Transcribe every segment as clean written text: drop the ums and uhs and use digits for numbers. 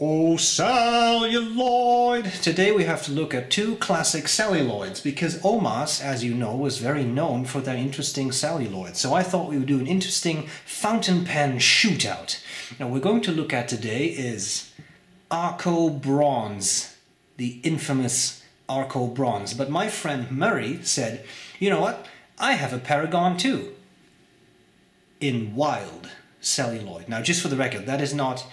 Oh, celluloid! Today we have to look at two classic celluloids because OMAS, as you know, was very known for their interesting celluloids. So I thought we would do an interesting fountain pen shootout. Now we're going to look at today is Arco Bronze, the infamous Arco Bronze. But my friend Murray said, you know what, I have a Paragon too, in wild celluloid. Now just for the record, that is not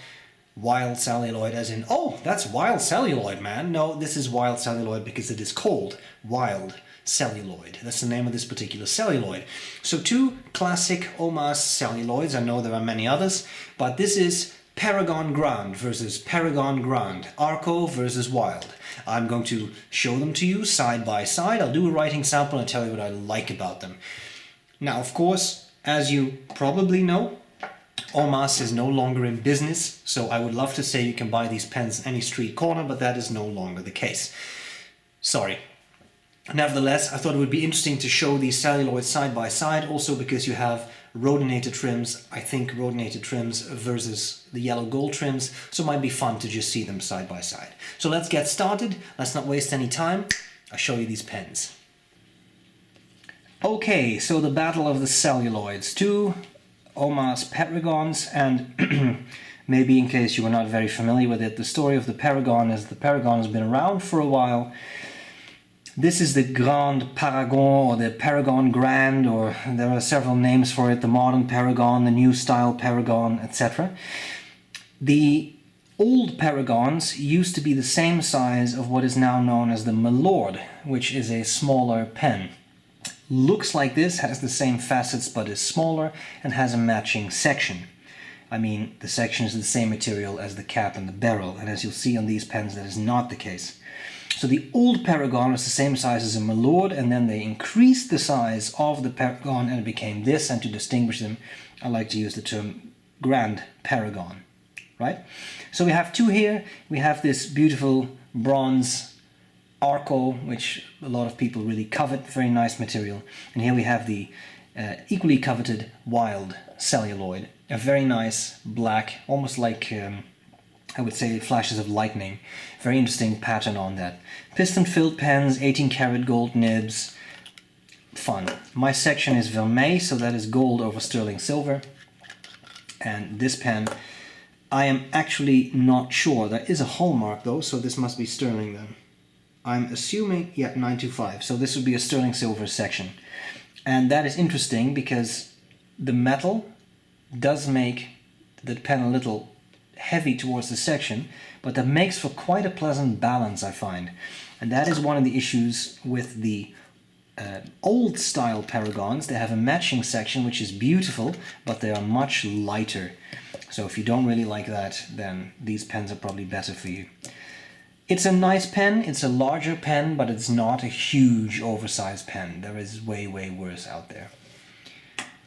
wild celluloid as in, oh, that's wild celluloid, man. No, this is wild celluloid because it is called wild celluloid. That's the name of this particular celluloid. So two classic OMAS celluloids. I know there are many others, but this is Paragon Grand versus Paragon Grand. Arco versus wild. I'm going to show them to you side by side. I'll do a writing sample and tell you what I like about them. Now, of course, as you probably know, OMAS is no longer in business, so I would love to say you can buy these pens any street corner, but that is no longer the case. Sorry. Nevertheless, I thought it would be interesting to show these celluloids side by side, also because you have rhodinated trims, I think rhodinated trims versus the yellow gold trims, so it might be fun to just see them side by side. So let's get started, let's not waste any time, I'll show you these pens. Okay, so the battle of the celluloids. Two OMAS Paragons, and maybe in case you were not very familiar with it, the story of the Paragon is the Paragon has been around for a while. This is the Grand Paragon, or the Paragon Grand, or there are several names for it, the modern Paragon, the new style Paragon, etc. The old Paragons used to be the same size of what is now known as the Milord, which is a smaller pen. Looks like this, has the same facets but is smaller and has a matching section. I mean, the section is the same material as the cap and the barrel, and as you'll see on these pens that is not the case. So the old Paragon was the same size as a Milord, and then they increased the size of the Paragon and it became this, and to distinguish them I like to use the term Grand Paragon, right? So we have two here. We have this beautiful bronze Arco, which a lot of people really covet, very nice material. And here we have the equally coveted wild celluloid, a very nice black, almost like I would say flashes of lightning. Very interesting pattern on that. Piston-filled pens, 18 karat gold nibs, fun. My section is vermeil, so that is gold over sterling silver. And this pen, I am actually not sure. There is a hallmark though, so this must be sterling then. I'm assuming, yeah, 925, so this would be a sterling silver section. And that is interesting because the metal does make the pen a little heavy towards the section, but that makes for quite a pleasant balance, I find. And that is one of the issues with the old style Paragons. They have a matching section which is beautiful, but they are much lighter. So if you don't really like that, then these pens are probably better for you. It's a nice pen, it's a larger pen, but it's not a huge oversized pen. There is way, way worse out there.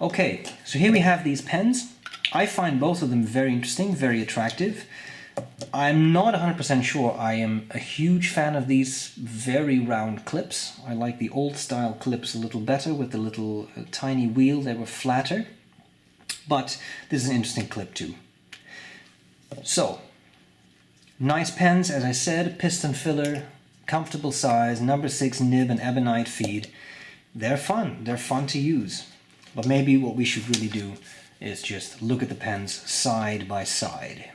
Okay, so here we have these pens. I find both of them very interesting, very attractive. I'm not 100% sure I am a huge fan of these very round clips. I like the old style clips a little better with the little tiny wheel. They were flatter, but this is an interesting clip too. So, nice pens, as I said, piston filler, comfortable size, number 6 nib and ebonite feed. They're fun to use. But maybe what we should really do is just look at the pens side by side.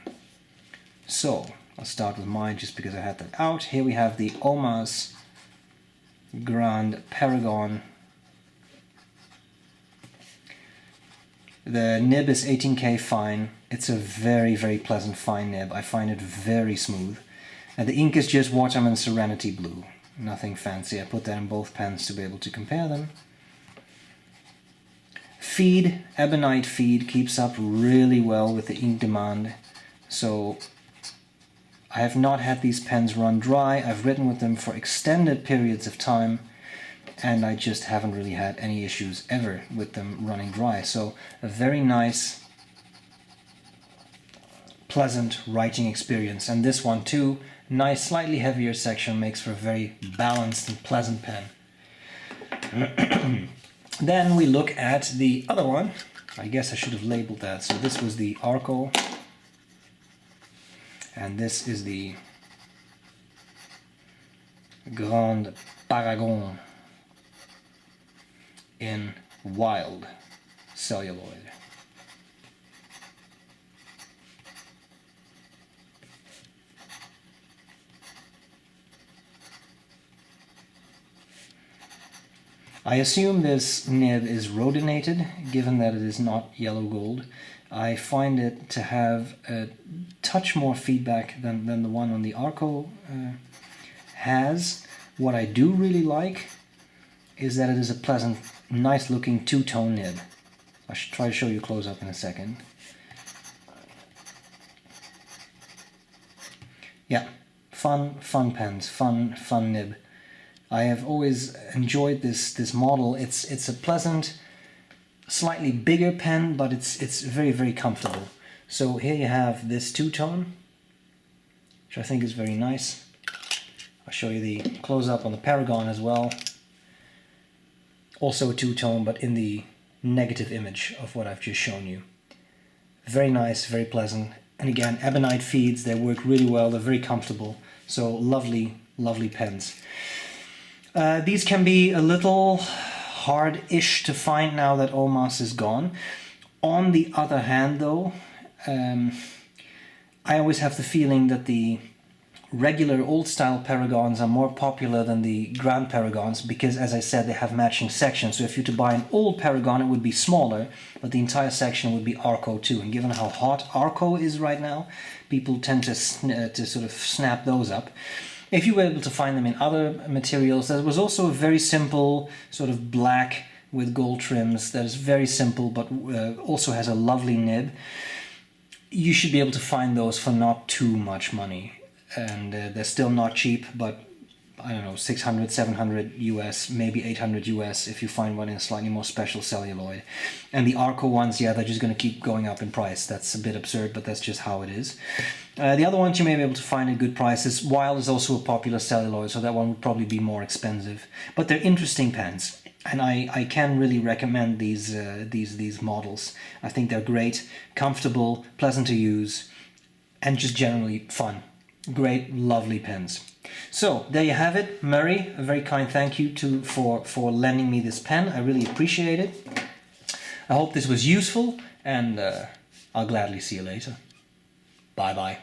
So, I'll start with mine just because I had that out. Here we have the OMAS Grand Paragon. The nib is 18K fine. It's a very, very pleasant fine nib. I find it very smooth. And the ink is just Waterman Serenity Blue. Nothing fancy. I put that in both pens to be able to compare them. Feed, ebonite feed, keeps up really well with the ink demand. So I have not had these pens run dry. I've written with them for extended periods of time, and I just haven't really had any issues ever with them running dry. So a very nice, pleasant writing experience. And this one too, nice, slightly heavier section, makes for a very balanced and pleasant pen. Then we look at the other one. I guess I should have labeled that. So this was the Arco. And this is the Grand Paragon in Wild celluloid. I assume this nib is rhodinated, given that it is not yellow gold. I find it to have a touch more feedback than the one on the Arco has. What I do really like is that it is a pleasant, nice looking two-tone nib. I should try to show you close up in a second. Yeah, fun pens, fun nib. I have always enjoyed this model. It's a pleasant, slightly bigger pen, but it's very comfortable. So here you have this two-tone, which I think is very nice. I'll show you the close-up on the Paragon as well. Also a two-tone, but in the negative image of what I've just shown you. Very nice, very pleasant. And again, ebonite feeds, they work really well, they're very comfortable. So lovely pens. These can be a little hard-ish to find now that OMAS is gone. On the other hand though, I always have the feeling that the regular old-style Paragons are more popular than the Grand Paragons because, as I said, they have matching sections. So if you were to buy an old Paragon, it would be smaller, but the entire section would be Arco too. And given how hot Arco is right now, people tend to sort of snap those up. If you were able to find them in other materials, there was also a very simple sort of black with gold trims that is very simple but also has a lovely nib. You should be able to find those for not too much money. And they're still not cheap, but I don't know, 600, 700 US, maybe 800 US if you find one in a slightly more special celluloid. And the Arco ones, yeah, they're just going to keep going up in price. That's a bit absurd, but that's just how it is. The other ones you may be able to find at good prices. Wild is also a popular celluloid, so that one would probably be more expensive. But they're interesting pens, and I can really recommend these models. I think they're great, comfortable, pleasant to use, and just generally fun. Great, lovely pens. So there you have it, Murray. A very kind thank you for lending me this pen. I really appreciate it. I hope this was useful, and I'll gladly see you later. Bye bye.